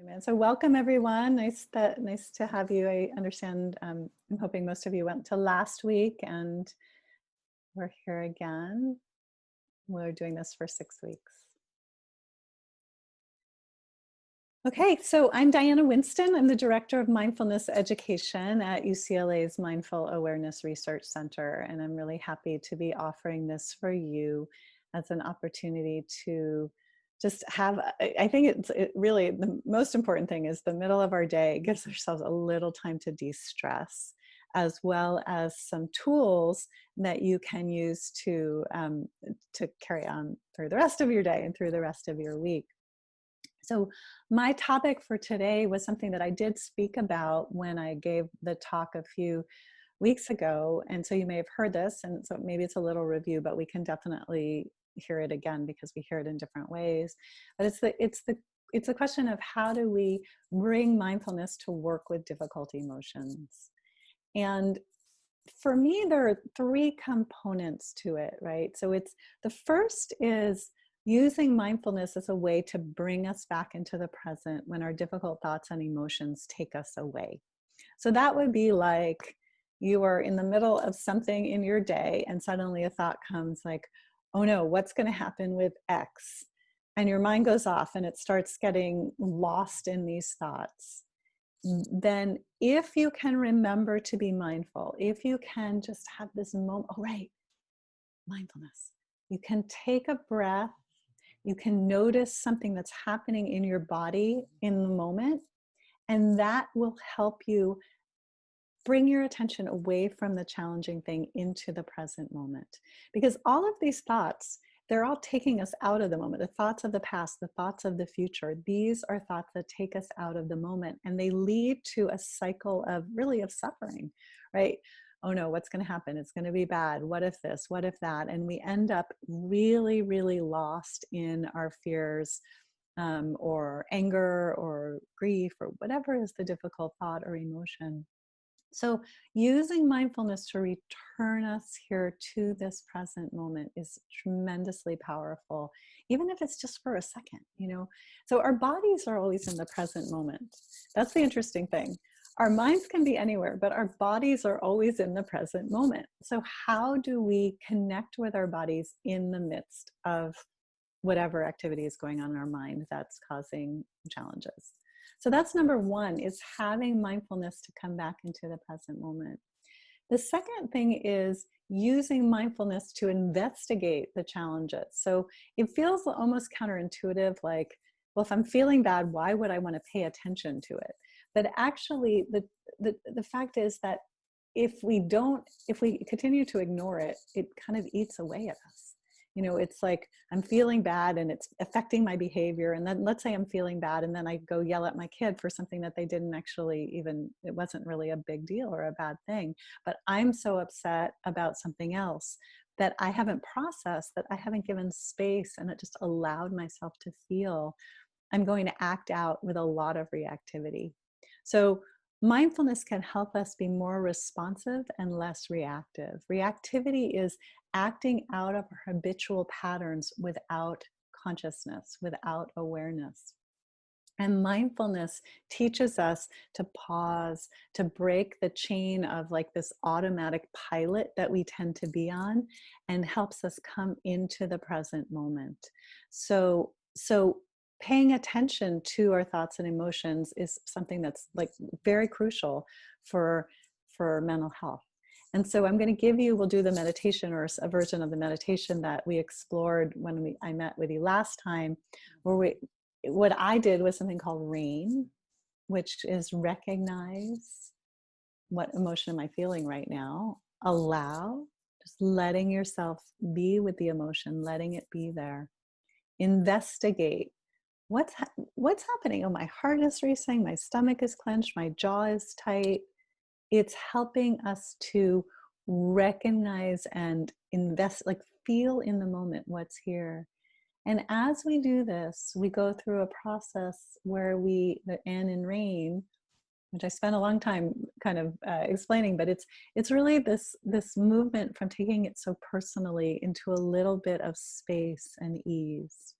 Amen. So welcome everyone. Nice to have you. I understand. I'm hoping most of you went to last week, and we're here again. We're doing this for 6 weeks. Okay, so I'm Diana Winston. I'm the Director of Mindfulness Education at UCLA's Mindful Awareness Research Center, and I'm really happy to be offering this for you as an opportunity to just have, I think really the most important thing is the middle of our day gives ourselves a little time to de-stress, as well as some tools that you can use to carry on through the rest of your day and through the rest of your week. So my topic for today was something that I did speak about when I gave the talk a few weeks ago. And so you may have heard this, and so maybe it's a little review, but we can definitely hear it again because we hear it in different ways. But it's the question of how do we bring mindfulness to work with difficult emotions? And for me, there are three components to it, right? So the first is using mindfulness as a way to bring us back into the present when our difficult thoughts and emotions take us away. So that would be like you are in the middle of something in your day and suddenly a thought comes like, oh no, what's going to happen with X? And your mind goes off and it starts getting lost in these thoughts. Then if you can remember to be mindful, if you can just have this moment, oh right, mindfulness. You can take a breath. You can notice something that's happening in your body in the moment, and that will help you bring your attention away from the challenging thing into the present moment. Because all of these thoughts, they're all taking us out of the moment. The thoughts of the past, the thoughts of the future, these are thoughts that take us out of the moment, and they lead to a cycle of suffering, right? Oh no, what's going to happen? It's going to be bad. What if this? What if that? And we end up really, really lost in our fears, or anger or grief or whatever is the difficult thought or emotion. So using mindfulness to return us here to this present moment is tremendously powerful, even if it's just for a second. So our bodies are always in the present moment. That's the interesting thing. Our minds can be anywhere, but our bodies are always in the present moment. So how do we connect with our bodies in the midst of whatever activity is going on in our mind that's causing challenges? So that's number one, is having mindfulness to come back into the present moment. The second thing is using mindfulness to investigate the challenges. So it feels almost counterintuitive, like, well, if I'm feeling bad, why would I want to pay attention to it? But actually, the fact is that if we continue to ignore it, it kind of eats away at us. It's like I'm feeling bad and it's affecting my behavior. And then let's say I'm feeling bad and then I go yell at my kid for something that they didn't actually it wasn't really a big deal or a bad thing. But I'm so upset about something else that I haven't processed, that I haven't given space and it just allowed myself to feel. I'm going to act out with a lot of reactivity. So mindfulness can help us be more responsive and less reactive. Reactivity is acting out of our habitual patterns without consciousness, without awareness. And mindfulness teaches us to pause, to break the chain of like this automatic pilot that we tend to be on, and helps us come into the present moment. So paying attention to our thoughts and emotions is something that's like very crucial for mental health. And so I'm going to we'll do the meditation, or a version of the meditation that we explored when I met with you last time, where what I did was something called RAIN, which is recognize, what emotion am I feeling right now? Allow, just letting yourself be with the emotion, letting it be there. Investigate, what's happening? Oh, my heart is racing, my stomach is clenched, my jaw is tight. It's helping us to recognize and feel in the moment what's here. And as we do this, we go through a process where the N in RAIN, which I spent a long time kind of explaining, but it's really this movement from taking it so personally into a little bit of space and ease.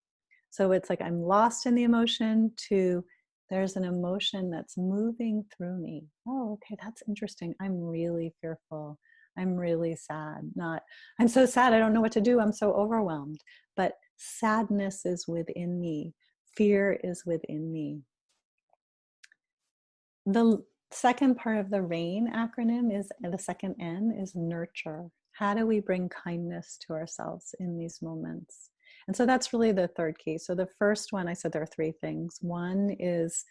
So it's like I'm lost in the emotion to there's an emotion that's moving through me. Oh, okay, that's interesting. I'm really fearful. I'm really sad. Not, I'm so sad, I don't know what to do. I'm so overwhelmed. But sadness is within me. Fear is within me. The second part of the RAIN acronym is the second N is nurture. How do we bring kindness to ourselves in these moments? And so that's really the third key. So the first one, I said there are three things. One is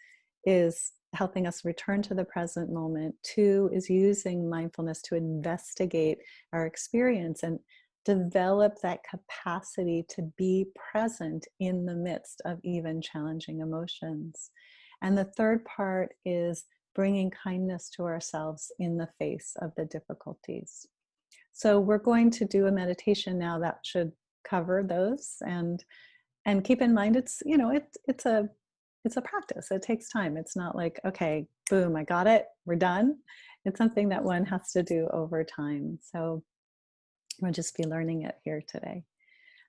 helping us return to the present moment. Two is using mindfulness to investigate our experience and develop that capacity to be present in the midst of even challenging emotions. And the third part is bringing kindness to ourselves in the face of the difficulties. So we're going to do a meditation now that should cover those, and keep in mind it's, you know, it's a practice. It takes time. It's not like, okay, boom, I got it, we're done. It's something that one has to do over time. So we'll just be learning it here today.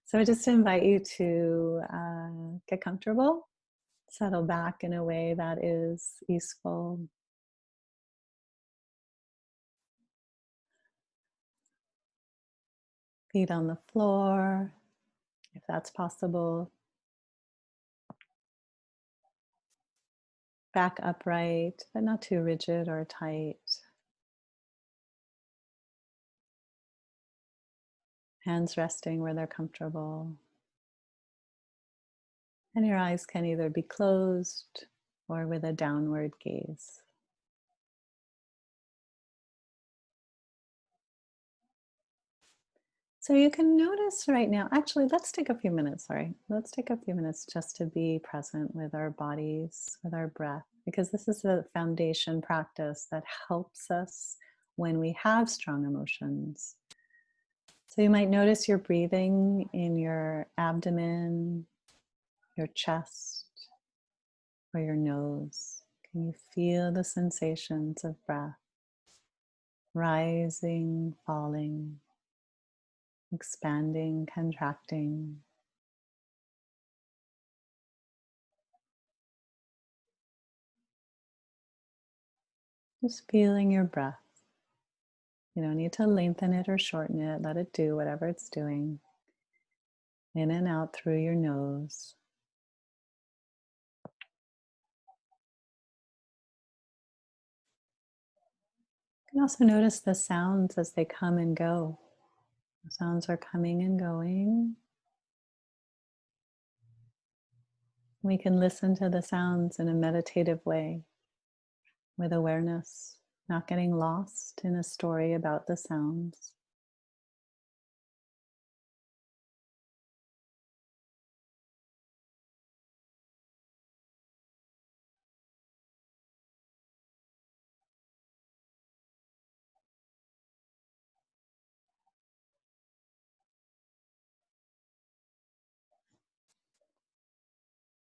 So I just invite you to get comfortable, settle back in a way that is easeful. Feet on the floor, if that's possible. Back upright, but not too rigid or tight. Hands resting where they're comfortable. And your eyes can either be closed or with a downward gaze. So you can notice right now, actually, let's take a few minutes, sorry. Let's take a few minutes just to be present with our bodies, with our breath, because this is a foundation practice that helps us when we have strong emotions. So you might notice your breathing in your abdomen, your chest, or your nose. Can you feel the sensations of breath rising, falling, expanding, contracting? Just feeling your breath. You don't need to lengthen it or shorten it. Let it do whatever it's doing. In and out through your nose. You can also notice the sounds as they come and go. The sounds are coming and going. We can listen to the sounds in a meditative way with awareness, not getting lost in a story about the sounds.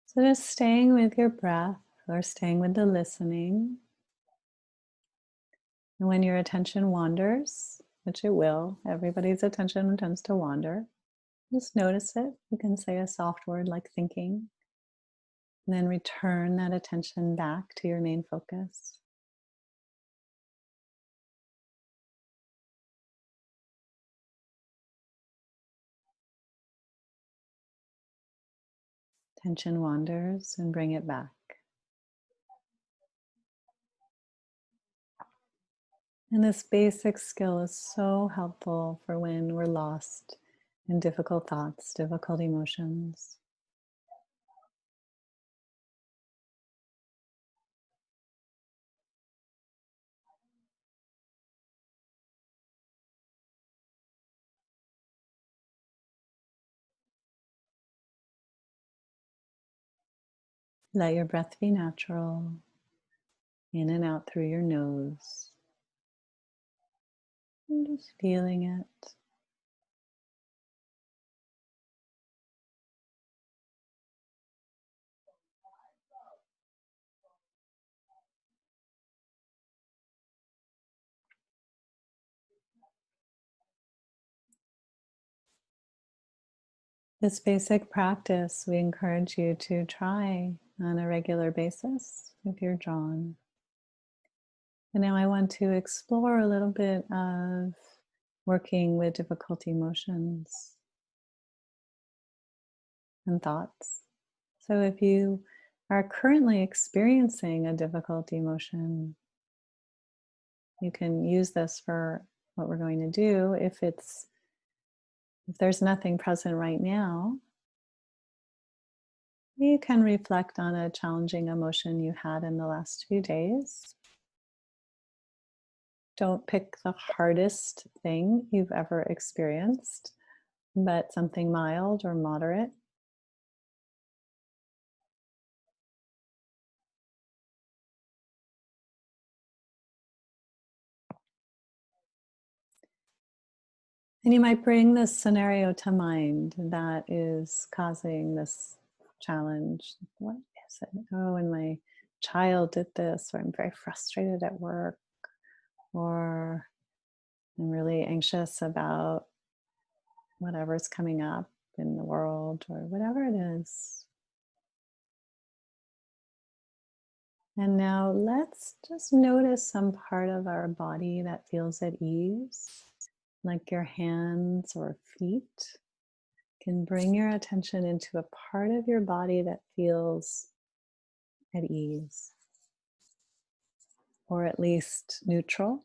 So just staying with your breath or staying with the listening. And when your attention wanders, which it will, everybody's attention tends to wander, just notice it. You can say a soft word like thinking, and then return that attention back to your main focus. Attention wanders and bring it back. And this basic skill is so helpful for when we're lost in difficult thoughts, difficult emotions. Let your breath be natural, in and out through your nose. And just feeling it. This basic practice we encourage you to try on a regular basis if you're drawn. And now I want to explore a little bit of working with difficult emotions and thoughts. So if you are currently experiencing a difficult emotion, you can use this for what we're going to do. If there's nothing present right now, you can reflect on a challenging emotion you had in the last few days. Don't pick the hardest thing you've ever experienced, but something mild or moderate. And you might bring this scenario to mind that is causing this challenge. What is it? Oh, and my child did this, or I'm very frustrated at work, or I'm really anxious about whatever's coming up in the world, or whatever it is. And now let's just notice some part of our body that feels at ease, like your hands or feet. Can bring your attention into a part of your body that feels at ease, or at least neutral,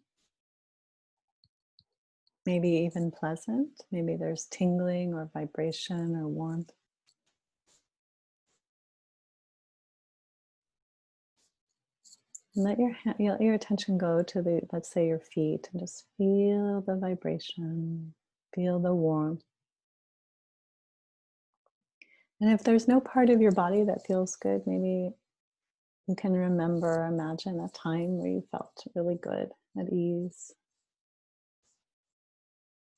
maybe even pleasant. Maybe there's tingling or vibration or warmth. And let your attention go to let's say your feet, and just feel the vibration, feel the warmth. And if there's no part of your body that feels good, maybe you can imagine a time where you felt really good, at ease.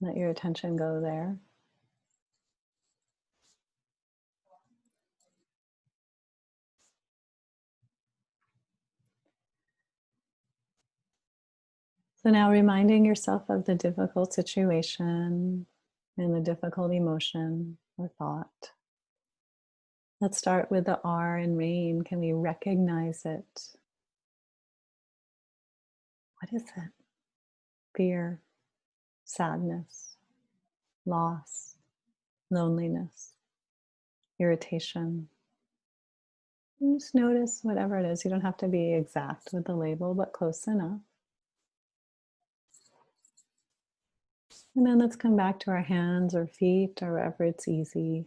Let your attention go there. So now reminding yourself of the difficult situation and the difficult emotion or thought. Let's start with the R in rain. Can we recognize it? What is it? Fear, sadness, loss, loneliness, irritation. And just notice whatever it is. You don't have to be exact with the label, but close enough. And then let's come back to our hands or feet or wherever it's easy.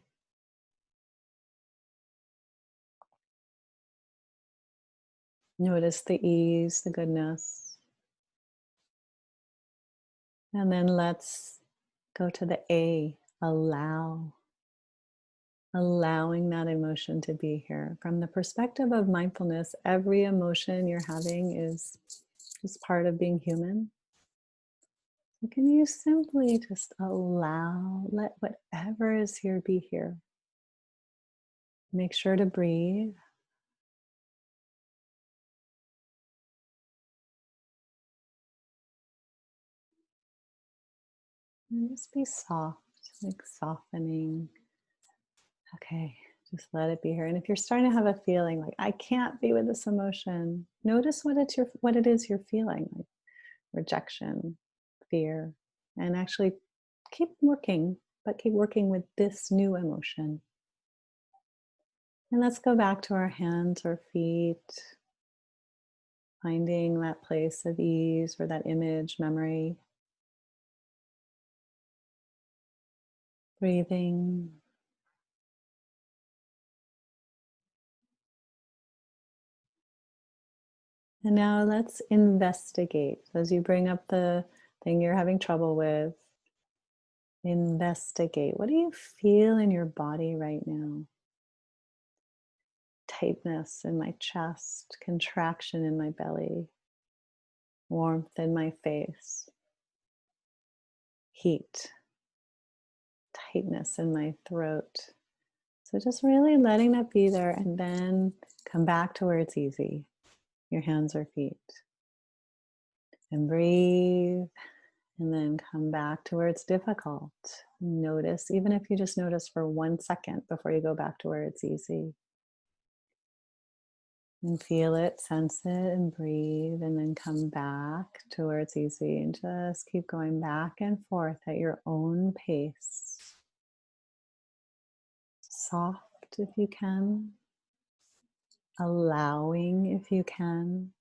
Notice the ease, the goodness. And then let's go to the A, allow. Allowing that emotion to be here. From the perspective of mindfulness, every emotion you're having is just part of being human. So can you simply just allow, let whatever is here be here. Make sure to breathe. And just be soft, like softening. Okay, just let it be here. And if you're starting to have a feeling like I can't be with this emotion, notice what it is you're feeling, like rejection, fear, and actually keep working, but keep working with this new emotion. And let's go back to our hands or feet, finding that place of ease or that image, memory. Breathing. And now let's investigate. So as you bring up the thing you're having trouble with, investigate. What do you feel in your body right now? Tightness in my chest, contraction in my belly, warmth in my face, heat, tightness in my throat. So just really letting that be there, and then come back to where it's easy, your hands or feet. And breathe, and then come back to where it's difficult. Notice, even if you just notice for 1 second before you go back to where it's easy. And feel it, sense it, and breathe, and then come back to where it's easy and just keep going back and forth at your own pace. Soft if you can, allowing if you can.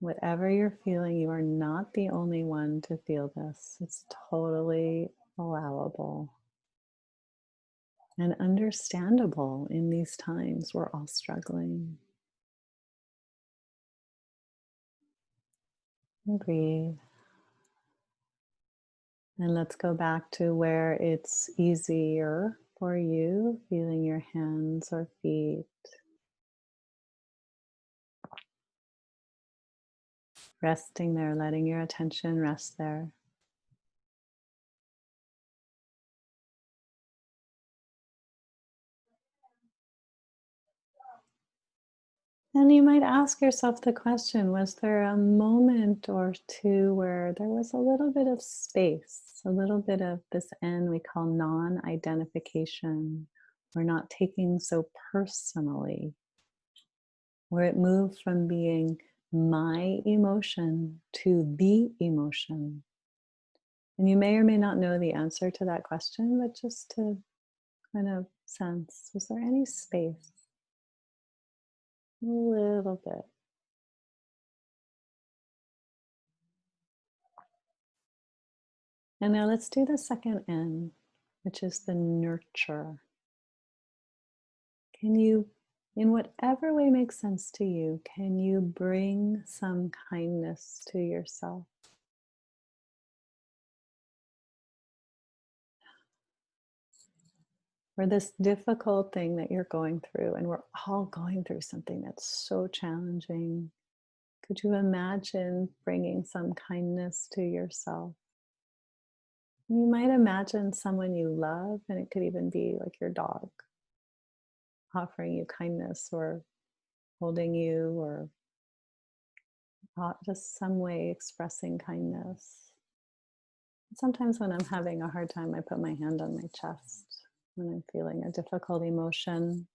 Whatever you're feeling, you are not the only one to feel this. It's totally allowable and understandable in these times. We're all struggling. And breathe. And let's go back to where it's easier for you, feeling your hands or feet. Resting there, letting your attention rest there. And you might ask yourself the question, was there a moment or two where there was a little bit of space, a little bit of this N we call non-identification, or not taking so personally, where it moved from being my emotion to the emotion? And you may or may not know the answer to that question, but just to kind of sense, was there any space? A little bit. And now let's do the second N, which is the nurture. Can you, in whatever way makes sense to you, can you bring some kindness to yourself? For this difficult thing that you're going through, and we're all going through something that's so challenging. Could you imagine bringing some kindness to yourself? You might imagine someone you love, and it could even be like your dog offering you kindness or holding you, or just some way expressing kindness. Sometimes when I'm having a hard time, I put my hand on my chest when I'm feeling a difficult emotion.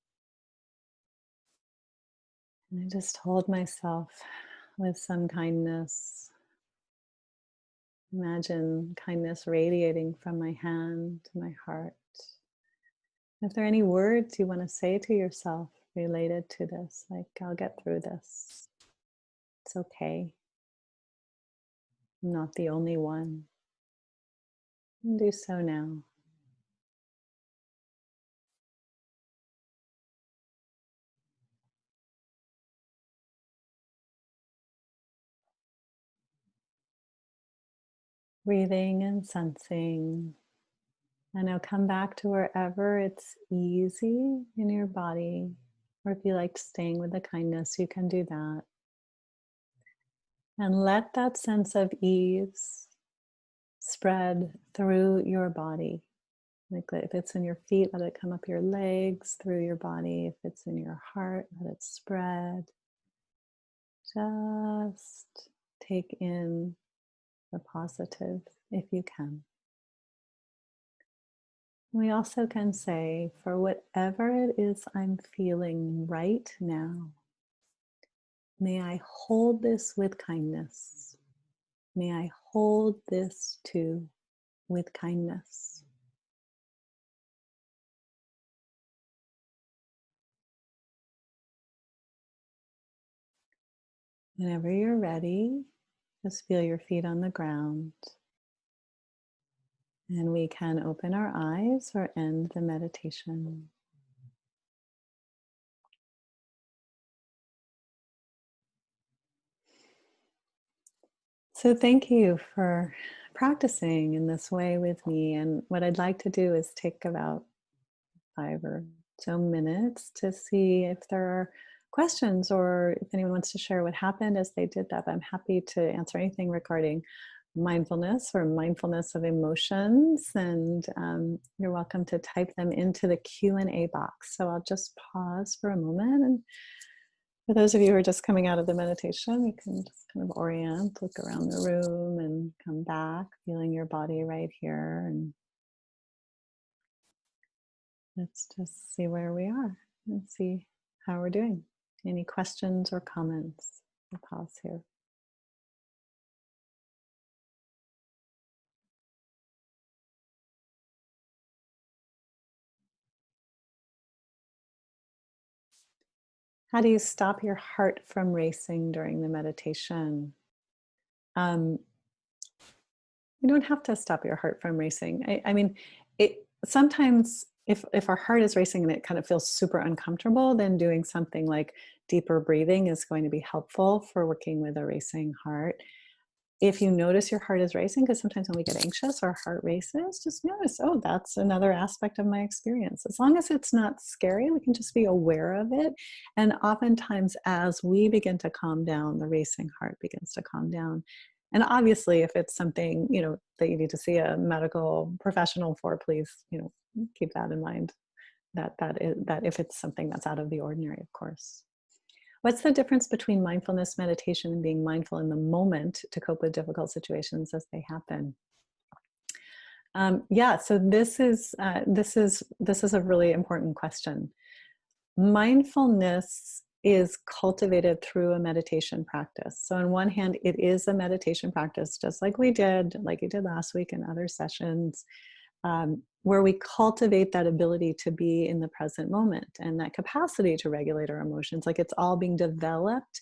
And I just hold myself with some kindness. Imagine kindness radiating from my hand to my heart. If there are any words you want to say to yourself related to this, like, I'll get through this. It's okay. I'm not the only one. And do so now. Breathing and sensing. And now come back to wherever it's easy in your body. Or if you like staying with the kindness, you can do that. And let that sense of ease spread through your body. Like if it's in your feet, let it come up your legs, through your body. If it's in your heart, let it spread. Just take in the positive if you can. We also can say, for whatever it is I'm feeling right now, may I hold this with kindness. May I hold this too with kindness. Whenever you're ready, just feel your feet on the ground. And we can open our eyes or end the meditation. So thank you for practicing in this way with me. And what I'd like to do is take about 5 or so minutes to see if there are questions or if anyone wants to share what happened as they did that. But I'm happy to answer anything regarding mindfulness or mindfulness of emotions, and you're welcome to type them into the Q&A box. So I'll just pause for a moment, and for those of you who are just coming out of the meditation, you can just kind of orient, look around the room and come back, feeling your body right here, and let's just see where we are and see how we're doing. Any questions or comments? I'll pause here. How do you stop your heart from racing during the meditation? Um, you don't have to stop your heart from racing. I mean, it sometimes if our heart is racing and it kind of feels super uncomfortable, then doing something like deeper breathing is going to be helpful for working with a racing heart. If you notice your heart is racing, because sometimes when we get anxious, our heart races, just notice, oh, that's another aspect of my experience. As long as it's not scary, we can just be aware of it. And oftentimes, as we begin to calm down, the racing heart begins to calm down. And obviously, if it's something, that you need to see a medical professional for, please, keep that in mind, that if it's something that's out of the ordinary, of course. What's the difference between mindfulness meditation and being mindful in the moment to cope with difficult situations as they happen? Yeah, so this is a really important question. Mindfulness is cultivated through a meditation practice. So on one hand, it is a meditation practice, just like you did last week in other sessions, where we cultivate that ability to be in the present moment and that capacity to regulate our emotions. Like it's all being developed,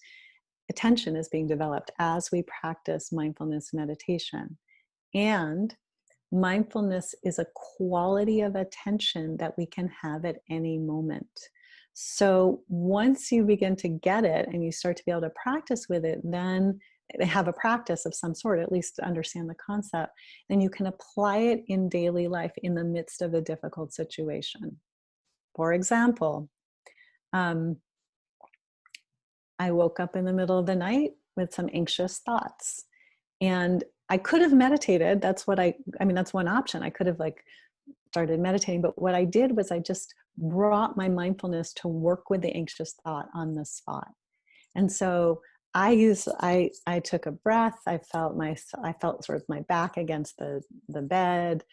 attention is being developed as we practice mindfulness meditation. And mindfulness is a quality of attention that we can have at any moment. So once you begin to get it and you start to be able to practice with it, then have a practice of some sort, at least to understand the concept, then you can apply it in daily life in the midst of a difficult situation. For example, um, I woke up in the middle of the night with some anxious thoughts. And I could have meditated. That's one option. I could have started meditating, but what I did was I just brought my mindfulness to work with the anxious thought on the spot. And so I took a breath. I felt sort of my back against the bed.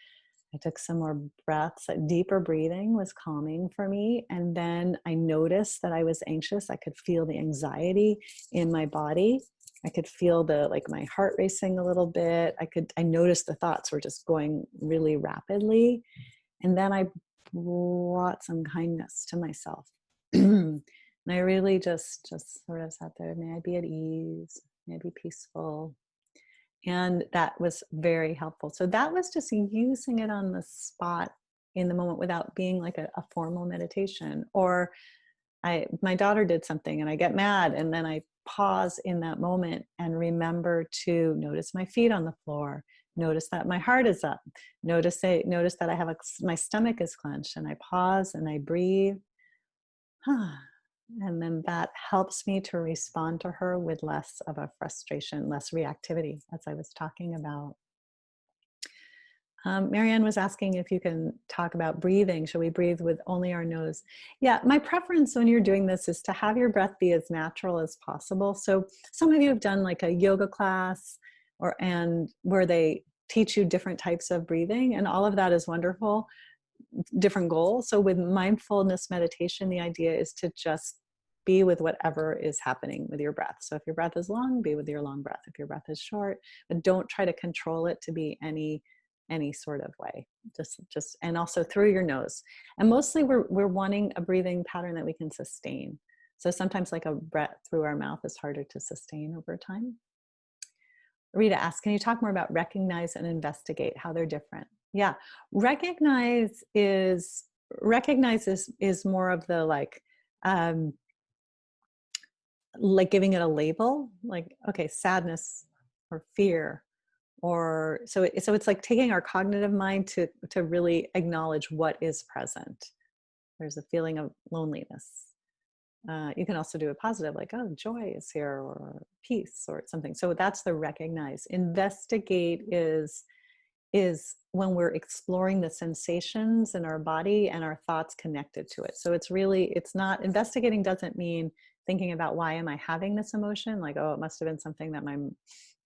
I took some more breaths. Deeper breathing was calming for me. And then I noticed that I was anxious. I could feel the anxiety in my body. I could feel my heart racing a little bit. I noticed the thoughts were just going really rapidly. And then I brought some kindness to myself. And I really just sort of sat there. May I be at ease. May I be peaceful. And that was very helpful. So that was just using it on the spot in the moment without being like a formal meditation. Or my daughter did something and I get mad, and then I pause in that moment and remember to notice my feet on the floor, notice that my heart is up, notice that my stomach is clenched, and I pause and I breathe. And then that helps me to respond to her with less of a frustration, less reactivity, as I was talking about. Marianne was asking if you can talk about breathing. Should we breathe with only our nose? Yeah, my preference when you're doing this is to have your breath be as natural as possible. So some of you have done like a yoga class and where they teach you different types of breathing, and all of that is wonderful. Different goals. So with mindfulness meditation, the idea is to just be with whatever is happening with your breath. So if your breath is long, be with your long breath. If your breath is short, but don't try to control it to be any sort of way. Just and also through your nose. And mostly we're wanting a breathing pattern that we can sustain. So sometimes like a breath through our mouth is harder to sustain over time. Rita asks, can you talk more about recognize and investigate, how they're different? Yeah, recognize is more of the like giving it a label, like, okay, sadness or fear, or so it's like taking our cognitive mind to really acknowledge what is present. There's a feeling of loneliness. You can also do a positive, like, oh, joy is here, or peace, or something. So that's the recognize. Investigate is when we're exploring the sensations in our body and our thoughts connected to it. So it's not, investigating doesn't mean thinking about why am I having this emotion? Like, oh, it must have been something that my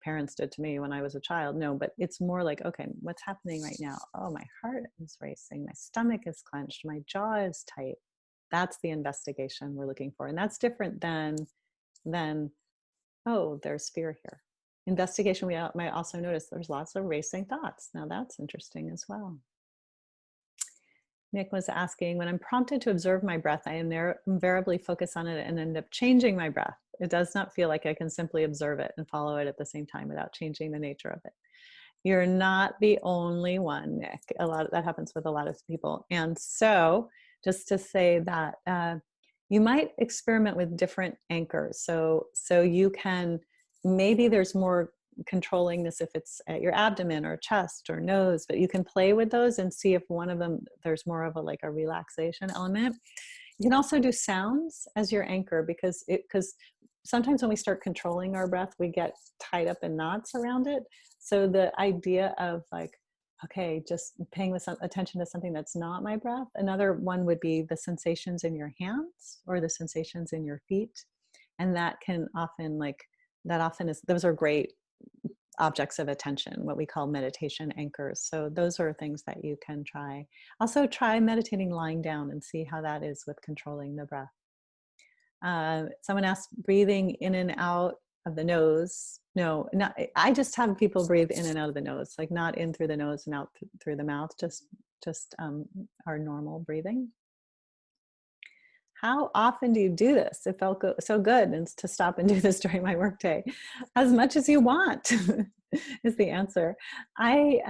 parents did to me when I was a child. No, but it's more like, okay, what's happening right now? Oh, my heart is racing. My stomach is clenched. My jaw is tight. That's the investigation we're looking for. And that's different than, oh, there's fear here. Investigation, we might also notice there's lots of racing thoughts. Now that's interesting as well. Nick was asking, when I'm prompted to observe my breath, I invariably focus on it and end up changing my breath. It does not feel like I can simply observe it and follow it at the same time without changing the nature of it. You're not the only one, Nick. That happens with a lot of people. And so just to say that you might experiment with different anchors. So you can, maybe there's more controlling this if it's at your abdomen or chest or nose, but you can play with those and see if one of them, there's more of a relaxation element. You can also do sounds as your anchor, because sometimes when we start controlling our breath, we get tied up in knots around it. So the idea of okay, just paying attention to something that's not my breath. Another one would be the sensations in your hands or the sensations in your feet. And that can often those are great objects of attention, what we call meditation anchors. So those are things that you can try. Also try meditating lying down and see how that is with controlling the breath. Someone asked, breathing in and out of the nose. No, I just have people breathe in and out of the nose, like not in through the nose and out through the mouth, just our normal breathing. How often do you do this? It felt so good and to stop and do this during my workday. As much as you want is the answer. I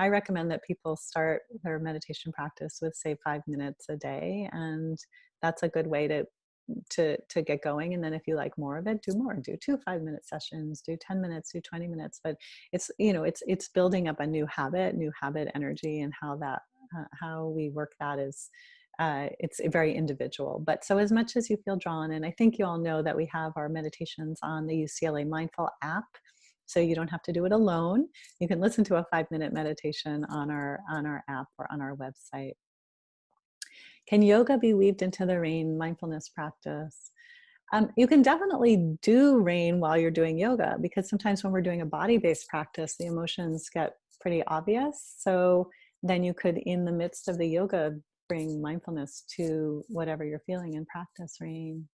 recommend that people start their meditation practice with, say, 5 minutes a day, and that's a good way to get going. And then if you like more of it, do more. Do 2 5-minute sessions, do 10 minutes, do 20 minutes. But it's building up a new habit energy, and how we work that is it's very individual. But so as much as you feel drawn, and I think you all know that we have our meditations on the UCLA Mindful app, so you don't have to do it alone. You can listen to a 5-minute meditation on our app or on our website. Can yoga be weaved into the rain mindfulness practice? You can definitely do rain while you're doing yoga, because sometimes when we're doing a body-based practice, the emotions get pretty obvious. So then you could, in the midst of the yoga, bring mindfulness to whatever you're feeling and practice rain.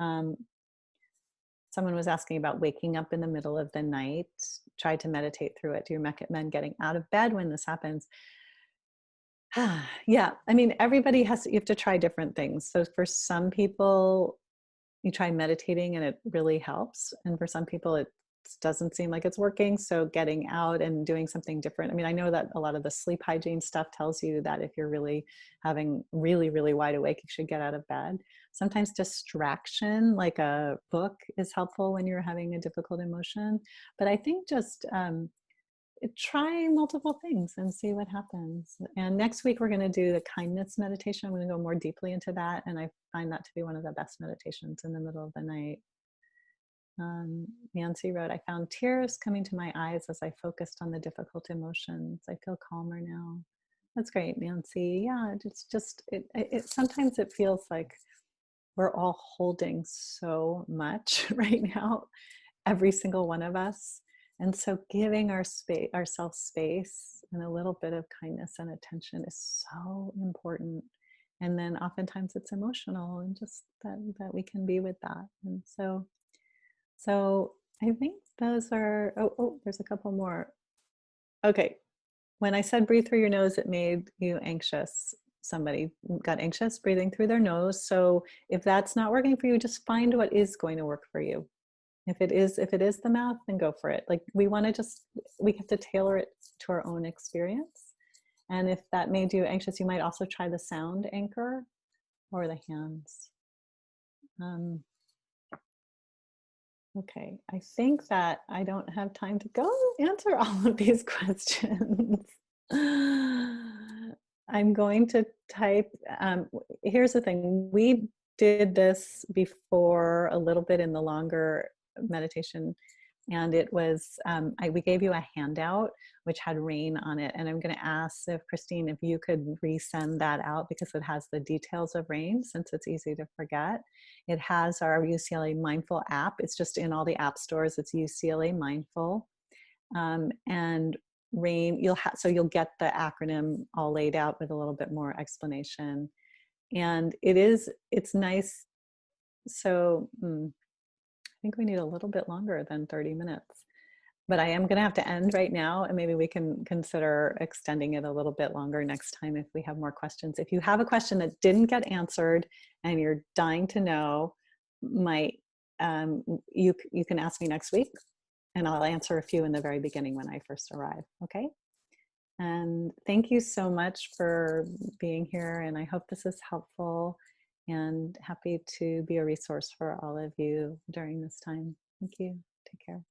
Someone was asking about waking up in the middle of the night. Try to meditate through it. Do you recommend getting out of bed when this happens? Yeah, I mean, you have to try different things. So for some people, you try meditating and it really helps. And for some people, it doesn't seem like it's working. So getting out and doing something different. I mean, I know that a lot of the sleep hygiene stuff tells you that if you're really having really wide awake, you should get out of bed. Sometimes distraction, like a book, is helpful when you're having a difficult emotion. But I think just try multiple things and see what happens. And next week, we're going to do the kindness meditation. I'm going to go more deeply into that. And I find that to be one of the best meditations in the middle of the night. Nancy wrote, I found tears coming to my eyes as I focused on the difficult emotions. I feel calmer now. That's great, Nancy. Yeah, it's just, sometimes it feels like we're all holding so much right now, every single one of us. And so giving ourselves space and a little bit of kindness and attention is so important. And then oftentimes it's emotional, and just that we can be with that. And so I think those are, there's a couple more. Okay. When I said breathe through your nose, it made you anxious. Somebody got anxious breathing through their nose. So if that's not working for you, just find what is going to work for you. If it is the mouth, then go for it. Like we have to tailor it to our own experience. And if that made you anxious, you might also try the sound anchor or the hands. Okay, I think that I don't have time to go answer all of these questions. I'm going to type, here's the thing, we did this before a little bit in the longer meditation, and it was, we gave you a handout which had rain on it, and I'm going to ask if Christine, if you could resend that out, because it has the details of rain, since it's easy to forget. It has our UCLA Mindful app. It's just in all the app stores. It's UCLA Mindful. And RAIN, so you'll get the acronym all laid out with a little bit more explanation. And it's nice. So I think we need a little bit longer than 30 minutes. But I am going to have to end right now, and maybe we can consider extending it a little bit longer next time if we have more questions. If you have a question that didn't get answered and you're dying to know, you can ask me next week, and I'll answer a few in the very beginning when I first arrive. Okay? And thank you so much for being here, and I hope this is helpful, and happy to be a resource for all of you during this time. Thank you. Take care.